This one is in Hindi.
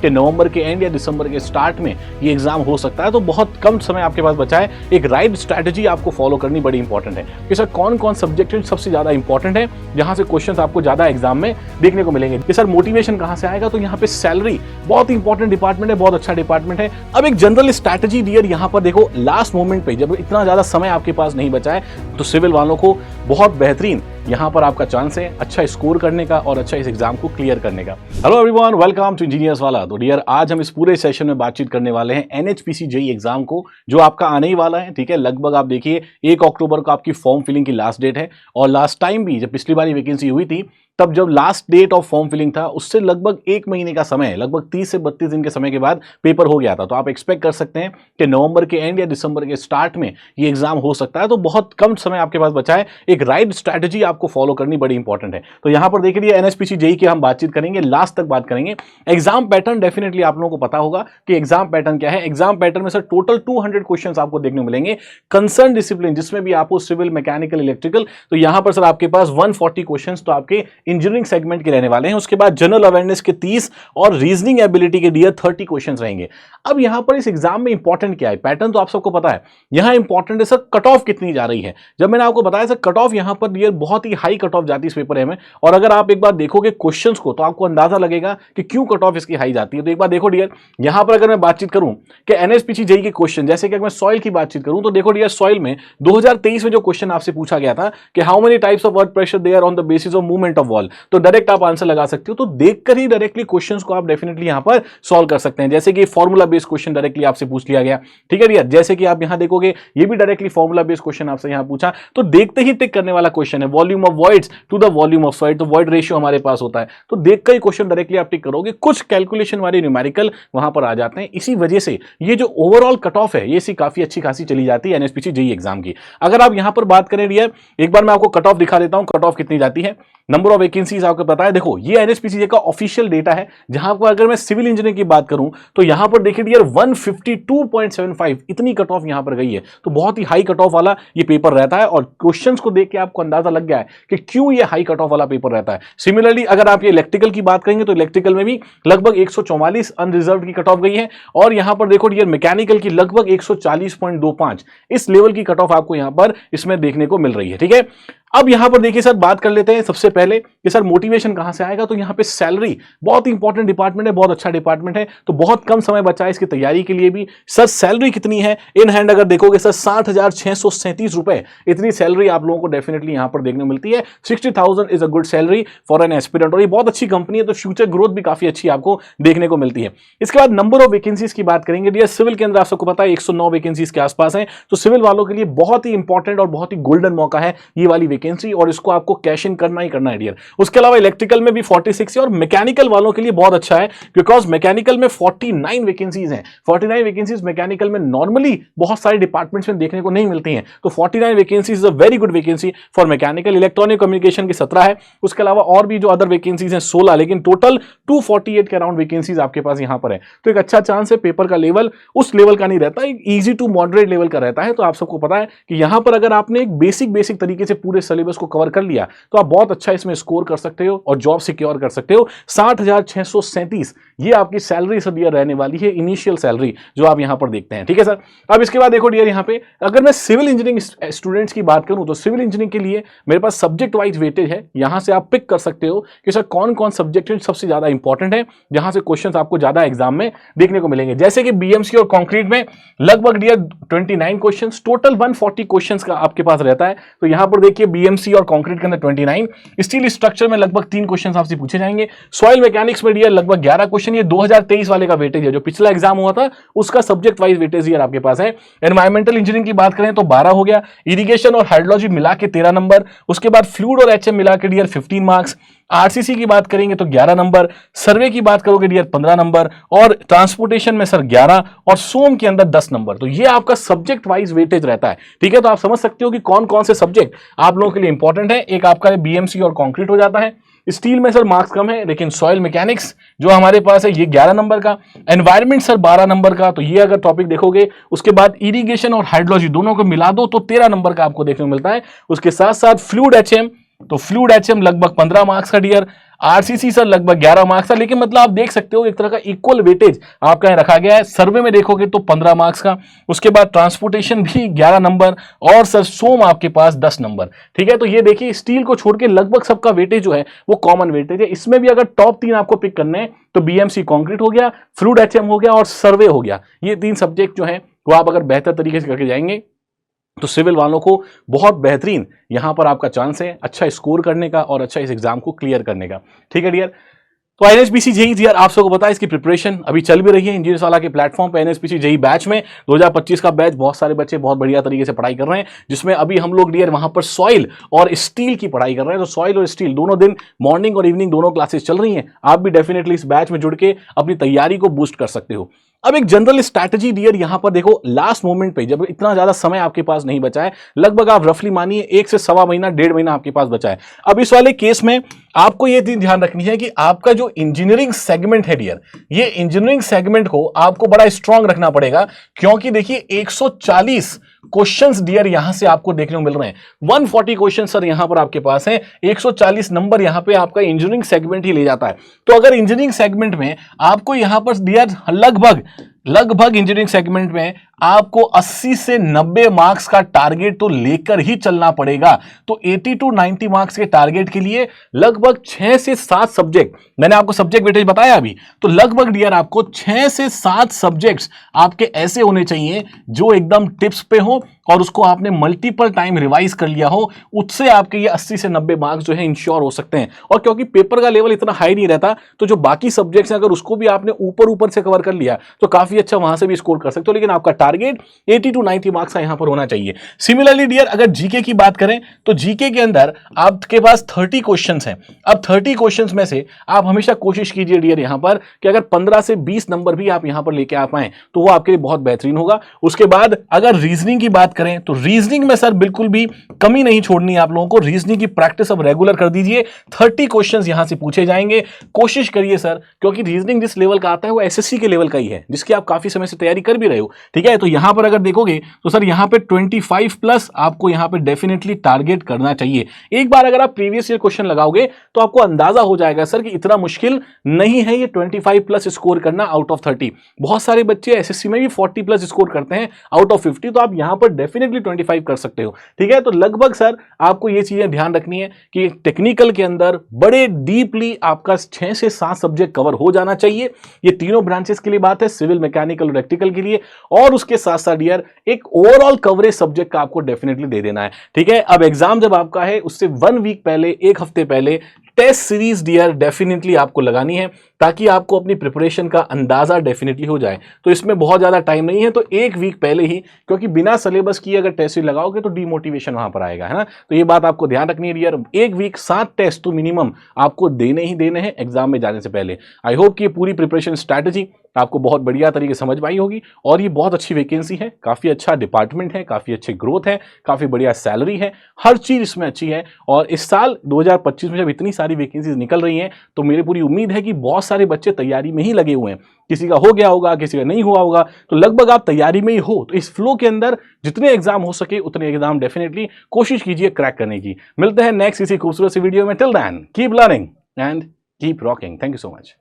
कि नवंबर के एंड या दिसंबर के स्टार्ट में ये एग्जाम हो सकता है, तो बहुत कम समय आपके पास बचा है। एक राइट स्ट्रैटेजी आपको फॉलो करनी बड़ी इंपॉर्टेंट है कि सर कौन कौन सब्जेक्ट सबसे ज्यादा इंपॉर्टेंट है, जहां से क्वेश्चंस आपको ज्यादा एग्जाम में देखने को मिलेंगे। कि सर मोटिवेशन कहां से आएगा, तो यहाँ पे सैलरी बहुत इंपॉर्टेंट डिपार्टमेंट है, बहुत अच्छा डिपार्टमेंट है। अब एक जनरल स्ट्रैटेजी डियर यहाँ पर देखो, लास्ट मोमेंट पे जब इतना ज्यादा समय आपके पास नहीं बचा है, तो सिविल वालों को बहुत बेहतरीन यहाँ पर आपका चांस है अच्छा स्कोर करने का और अच्छा इस एग्जाम को क्लियर करने का। Hello everyone, welcome to engineers वाला। तो डियर आज हम इस पूरे सेशन में बातचीत करने वाले हैं एनएचपीसी जेईई एग्जाम को, जो आपका आने ही वाला है। ठीक है, लगभग आप देखिए 1 अक्टूबर को आपकी फॉर्म फिलिंग की लास्ट डेट है। और लास्ट टाइम भी जब पिछली बार वैकेंसी हुई थी, तब जब last date of form filling था, उससे लगभग 1 महीने का समय, लगभग 30 से 32 दिन के समय के बाद पेपर हो गया था। तो आप एक्सपेक्ट कर सकते हैं कि नवंबर के एंड या दिसंबर के स्टार्ट में ये एग्जाम हो सकता है। तो बहुत कम समय आपके पास बचा है। एक राइट स्ट्रैटेजी आपको फॉलो करनी बड़ी इंपॉर्टेंट है। तो यहां पर देखिए एनएचपीसी जेईई की हम बातचीत करेंगे, लास्ट तक बात करेंगे। एग्जाम पैटर्न डेफिनेटली आप लोगों को पता होगा कि एग्जाम पैटर्न क्या है। एग्जाम पैटर्न में सर टोटल 200 क्वेश्चन आपको देखने को मिलेंगे। कंसर्न डिसिप्लिन जिसमें भी आपको सिविल, मैकेनिकल, इलेक्ट्रिकल, तो यहां पर सर आपके पास 140 क्वेश्चन तो आपके इंजीनियरिंग सेगमेंट के रहने वाले हैं। उसके बाद जनरल अवेयरनेस के 30 और रीजनिंग एबिलिटी के डियर 30 क्वेश्चंस रहेंगे। अब यहां पर इस एग्जाम में इंपॉर्टेंट क्या है, पैटर्न तो आप सबको पता है। यहां इंपॉर्टेंट है सर कट ऑफ कितनी जा रही है। जब मैंने आपको बताया सर कट ऑफ यहां पर डियर बहुत ही हाई कट ऑफ जाती है इस पेपर में। और अगर आप एक बार देखोगे क्वेश्चंस को, तो आपको अंदाजा लगेगा कि क्यों कट ऑफ इसकी हाई जाती है। तो एक बार देखो डियर, यहां पर अगर मैं बातचीत करूं कि एनएचपीसी जेईई के क्वेश्चन, जैसे कि अगर मैं सॉइल की बातचीत करूं, तो देखो डियर सॉइल में 2023 में जो क्वेश्चन आपसे पूछा गया था कि how many types of earth pressure there on the basis of movement of wall, तो डायरेक्ट आप आंसर लगा सकते हो। तो देखकर ही डायरेक्टली क्वेश्चंस को आप डेफिनेटली यहां पर सॉल्व कर सकते हैं। जैसे कि फार्मूला बेस्ड क्वेश्चन डायरेक्टली आपसे पूछ लिया गया। ठीक है डियर, जैसे कि आप यहां देखोगे ये भी डायरेक्टली फार्मूला बेस्ड क्वेश्चन आपसे यहां पूछा, तो देखते ही टिक करने वाला क्वेश्चन है। Volume of voids to the volume of soil, तो वॉइड रेशियो हमारे पास होता है, तो देखकर ही क्वेश्चन डायरेक्टली आप टिक करोगे। कुछ कैलकुलेशन वाले न्यूमेरिकल वहां पर आ जाते हैं। इसी वजह से ये जो ओवरऑल कट ऑफ है, ये सी काफी अच्छी खासी चली जाती है एनएचपीसी जेईई एग्जाम की। अगर आप यहां पर बात करें डियर, एक बार मैं आपको कट ऑफ दिखा देता हूं, कट ऑफ कितनी जाती है। नंबर ऑफ वैकेंसीज आपको पता है। देखो ये एनएचपीसी जेईई का ऑफिशियल डेटा है, जहां पर अगर मैं सिविल इंजीनियरिंग की बात करूं, तो यहां पर देखिए डियर 152.75 इतनी कट ऑफ यहां पर गई है। तो बहुत ही हाई कट ऑफ वाला ये पेपर रहता है। और क्वेश्चंस को देख के आपको अंदाजा लग गया है कि क्यों ये हाई कट ऑफ वाला पेपर रहता है। सिमिलरली अगर आप ये इलेक्ट्रिकल की बात करेंगे, तो इलेक्ट्रिकल में भी लगभग 144 अनरिजर्व्ड की कट ऑफ गई है। और यहां पर देखो डियर मैकेनिकल की लगभग 140.25 इस लेवल की कट ऑफ आपको यहां पर इसमें देखने को मिल रही है। ठीक है, अब यहां पर देखिए सर बात कर लेते हैं सबसे पहले कि सर मोटिवेशन कहां से आएगा। तो यहां पे सैलरी बहुत इंपॉर्टेंट डिपार्टमेंट है, बहुत अच्छा डिपार्टमेंट है। तो बहुत कम समय बचा है इसकी तैयारी के लिए भी। सर सैलरी कितनी है इन हैंड अगर देखोगे सर 60,637 रुपए इतनी सैलरी आप लोगों को डेफिनेटली यहां पर देखने को मिलती है। 60,000 is a good salary for an aspirant, और ये बहुत अच्छी कंपनी है, तो फ्यूचर ग्रोथ भी काफी अच्छी आपको देखने को मिलती है। इसके बाद नंबर ऑफ वैकेंसीज की बात करेंगे डियर, सिविल के अंदर आप सबको पता है 109 वैकेंसीज के आसपास है। तो सिविल वालों के लिए बहुत ही इंपॉर्टेंट और बहुत ही गोल्डन मौका है ये वाली वैकेंसी, और इसको आपको कैश इन करना ही करना है डियर। उसके अलावा इलेक्ट्रिकल में भी 46 है, और मैकेनिकल वालों के लिए बहुत अच्छा है, बिकॉज मैकेनिकल में 49 वैकेंसीज हैं। 49 वैकेंसीज मैकेनिकल में नॉर्मली बहुत सारे डिपार्टमेंट्स में देखने को नहीं मिलती हैं। तो 49 vacancies is a very good vacancy for mechanical. Electronic communication की 17 है। उसके अलावा और भी जो अदर वैकेंसीज हैं 16, लेकिन टोटल 248 के अराउंड वैकेंसीज आपके पास यहां पर है। तो एक अच्छा चांस है। पेपर का लेवल उस लेवल का नहीं रहता, एक इजी टू मॉडरेट लेवल का रहता है। तो आप सबको पता है कि यहां पर अगर आपने एक बेसिक तरीके से पूरे सिलेबस को कवर कर लिया, तो आप बहुत अच्छा इसमें स्कोर कर सकते हो और जॉब सिक्योर कर सकते हो। 60,637 ये आपकी सैलरी सर डियर रहने वाली है, इनिशियल सैलरी जो आप यहां पर देखते हैं। ठीक है सर, अब इसके बाद देखो डियर, यहां पे अगर मैं सिविल इंजीनियरिंग स्टूडेंट्स की बात करूं, तो सिविल इंजीनियरिंग के लिए मेरे पास सब्जेक्ट वाइज वेटेज है। यहां से आप पिक कर सकते हो कि सर कौन कौन सब्जेक्ट सबसे ज्यादा इंपॉर्टेंट है, जहां से क्वेश्चन आपको ज्यादा एग्जाम में देखने को मिलेंगे। जैसे कि बीएमसी और कंक्रीट में लगभग डियर 29 क्वेश्चन, टोटल 140 क्वेश्चन का आपके पास रहता है। तो यहां पर देखिए बीएमसी और कंक्रीट के अंदर 29, स्टील स्ट्रक्चर में लगभग 3 क्वेश्चन आपसे पूछे जाएंगे। सॉइल मैकेनिक्स में डियर लगभग 11 क्वेश्चन, ये 2023 वाले का वेटेज है, जो पिछला एग्जाम हुआ था उसका सब्जेक्ट वाइज वेटेज यार आपके पास है। एनवायरमेंटल इंजीनियरिंग की बात करें तो 12 हो गया। इरिगेशन और हाइड्रोलॉजी मिला के 13 नंबर। उसके बाद फ्लूइड और एचएम मिला के डियर 15 मार्क्स। आरसीसी की बात करेंगे तो 11 नंबर। सर्वे की बात करोगे डियर 15 नंबर, और ट्रांसपोर्टेशन में सर 11, और सोम के अंदर 10 नंबर। तो ये आपका सब्जेक्ट वाइज वेटेज रहता है। ठीक है, तो आप समझ सकते हो कि कौन कौन से सब्जेक्ट आप लोगों के लिए इंपॉर्टेंट है। एक आपका बीएमसी और कंक्रीट हो जाता है। स्टील में सर मार्क्स कम है, लेकिन सॉइल मैकेनिक्स जो हमारे पास है ये 11 नंबर का। एनवायरमेंट सर 12 नंबर का। तो ये अगर टॉपिक देखोगे, उसके बाद इरिगेशन और हाइड्रोलॉजी दोनों को मिला दो तो 13 नंबर का आपको देखने को मिलता है। उसके साथ साथ फ्लूइड एचएम, तो फ्लूइड एचएम लगभग 15 मार्क्स का डियर। आरसीसी सर लगभग 11 मार्क्स था, लेकिन मतलब आप देख सकते हो एक तरह का इक्वल वेटेज आपका यहाँ रखा गया है। सर्वे में देखोगे तो 15 मार्क्स का, उसके बाद ट्रांसपोर्टेशन भी 11 नंबर, और सर सोम आपके पास 10 नंबर। ठीक है, तो ये देखिए स्टील को छोड़ के लगभग सबका वेटेज जो है वो कॉमन वेटेज है। इसमें भी अगर टॉप 3 आपको पिक करने हैं तो बीएमसी कंक्रीट हो गया, फ्लूइड एचएम हो गया और सर्वे हो गया। ये 3 सब्जेक्ट जो है वो आप अगर बेहतर तरीके से करके जाएंगे तो सिविल वालों को बहुत बेहतरीन यहां पर आपका चांस है अच्छा स्कोर करने का और अच्छा इस एग्जाम को क्लियर करने का। ठीक है डियर, तो एनएचपीसी जेई यार आप सबको पता है इसकी प्रिपरेशन अभी चल भी रही है इंजीनियर साला के प्लेटफॉर्म पे। एनएचपीसी जेई बैच में 2025 का बैच, बहुत सारे बच्चे बहुत बढ़िया तरीके से पढ़ाई कर रहे हैं, जिसमें अभी हम लोग डियर वहां पर सॉइल और स्टील की पढ़ाई कर रहे हैं। तो सॉइल और स्टील दोनों दिन मॉर्निंग और इवनिंग दोनों क्लासेस चल रही हैं। आप भी डेफिनेटली इस बैच में जुड़ के अपनी तैयारी को बूस्ट कर सकते हो। अब एक जनरल स्ट्रैटेजी डियर यहां पर देखो, लास्ट मोमेंट पे जब इतना ज्यादा समय आपके पास नहीं बचा है, लगभग आप रफली मानिए 1 से सवा महीना 1.5 महीना आपके पास बचा है। अब इस वाले केस में आपको यह चीज ध्यान रखनी है कि आपका जो इंजीनियरिंग सेगमेंट है डियर, ये इंजीनियरिंग सेगमेंट को आपको बड़ा स्ट्रांग रखना पड़ेगा, क्योंकि देखिए 140 क्वेश्चंस डियर यहां से आपको देखने को मिल रहे हैं। 140 क्वेश्चन सर यहां पर आपके पास है, 140 नंबर यहां पे आपका इंजीनियरिंग सेगमेंट ही ले जाता है। तो अगर इंजीनियरिंग सेगमेंट में आपको यहां पर डियर लगभग इंजीनियरिंग सेगमेंट में आपको 80 से 90 मार्क्स का टारगेट तो लेकर ही चलना पड़ेगा। तो 80 to 90 मार्क्स के टारगेट के लिए लगभग 6 से 7 सब्जेक्ट, मैंने आपको सब्जेक्ट वेटेज बताया अभी, तो लगभग डियर आपको 6 से 7 सब्जेक्ट्स आपके ऐसे होने चाहिए जो एकदम टिप्स पे हो और उसको आपने मल्टीपल टाइम रिवाइज कर लिया हो। उससे आपके ये 80 से 90 मार्क्स जो है इंश्योर हो सकते हैं। और क्योंकि पेपर का लेवल इतना हाई नहीं रहता, तो जो बाकी सब्जेक्ट्स हैं अगर उसको भी आपने ऊपर से कवर कर लिया तो काफी अच्छा वहां से भी स्कोर कर सकते हो। लेकिन आपका टारगेट 80 to 90 मार्क्स का यहां पर होना चाहिए। सिमिलरली डियर अगर जीके की बात करें तो जीके के अंदर आपके पास 30 क्वेश्चंस हैं। अब 30 क्वेश्चंस में से आप हमेशा कोशिश कीजिए डियर यहां पर कि अगर 15 से 20 नंबर भी आप यहां पर लेके आ पाए तो वो आपके लिए बहुत बेहतरीन होगा। उसके बाद अगर रीजनिंग की बात करें तो रीजनिंग में सर बिल्कुल भी कमी नहीं छोड़नी है आप लोगों को। रीजनिंग की प्रैक्टिस अब रेगुलर कर दीजिए। 30 क्वेश्चंस यहां से पूछे जाएंगे, कोशिश करिए सर, क्योंकि रीजनिंग जिस लेवल का आता है वो एसएससी के लेवल का ही है, जिसकी आप काफी समय से तैयारी कर भी रहे हो। ठीक है, तो यहां पर अगर देखोगे तो सर यहां पे 25 प्लस आपको यहां पे डेफिनेटली टारगेट करना चाहिए। एक बार अगर आप प्रीवियस ईयर क्वेश्चन लगाओगे तो आपको अंदाजा हो जाएगा सर कि इतना मुश्किल नहीं है ये 25 प्लस स्कोर करना आउट ऑफ 30। बहुत सारे बच्चे एसएससी में भी 40 प्लस स्कोर करते हैं आउट ऑफ 50, तो आप यहां पर डेफिनेटली 25 कर सकते हो। ठीक है, तो लगभग सर आपको ये चीजें ध्यान रखनी है कि टेक्निकल के अंदर बड़े डीपली आपका 6 से 7 सब्जेक्ट कवर हो जाना चाहिए। ये तीनों ब्रांचेस के लिए बात है, सिविल, मैकेनिकल और इलेक्ट्रिकल के लिए। और उसके साथ साथ यार एक ओवरऑल कवरेज सब्जेक्ट का आपको डेफिनेटली दे देना है। ठीक है, अब एग्जाम जब आपका है उससे 1 वीक पहले, 1 हफ्ते पहले टेस्ट सीरीज डियर डेफिनेटली आपको लगानी है, ताकि आपको अपनी प्रिपरेशन का अंदाजा डेफिनेटली हो जाए। तो इसमें बहुत ज्यादा टाइम नहीं है, तो 1 वीक पहले ही, क्योंकि बिना सिलेबस किए अगर टेस्ट सीरीज लगाओगे तो डीमोटिवेशन वहां पर आएगा, है ना। तो ये बात आपको ध्यान रखनी है डियर। 1 वीक 7 टेस्ट तो मिनिमम आपको देने ही देने हैं एग्जाम में जाने से पहले। आई होप कि ये पूरी प्रिपरेशन स्ट्रैटेजी आपको बहुत बढ़िया तरीके से समझ में आई होगी। और ये बहुत अच्छी वैकेंसी है, काफी अच्छा डिपार्टमेंट है, काफी अच्छी ग्रोथ है, काफी बढ़िया सैलरी है, हर चीज इसमें अच्छी है। और इस साल 2025 में जब इतनी सारी वैकेंसीज निकल रही हैं तो मेरी पूरी उम्मीद है कि बहुत सारे बच्चे तैयारी में ही लगे हुए हैं। किसी का हो गया होगा, किसी का नहीं हुआ होगा, तो लगभग आप तैयारी में ही हो। तो इस फ्लो के अंदर जितने एग्जाम हो सके उतने एग्जाम डेफिनेटली कोशिश कीजिए क्रैक करने की। मिलते हैं नेक्स्ट किसी खूबसूरत सी वीडियो में। Till then keep learning and keep rocking. Thank you so much.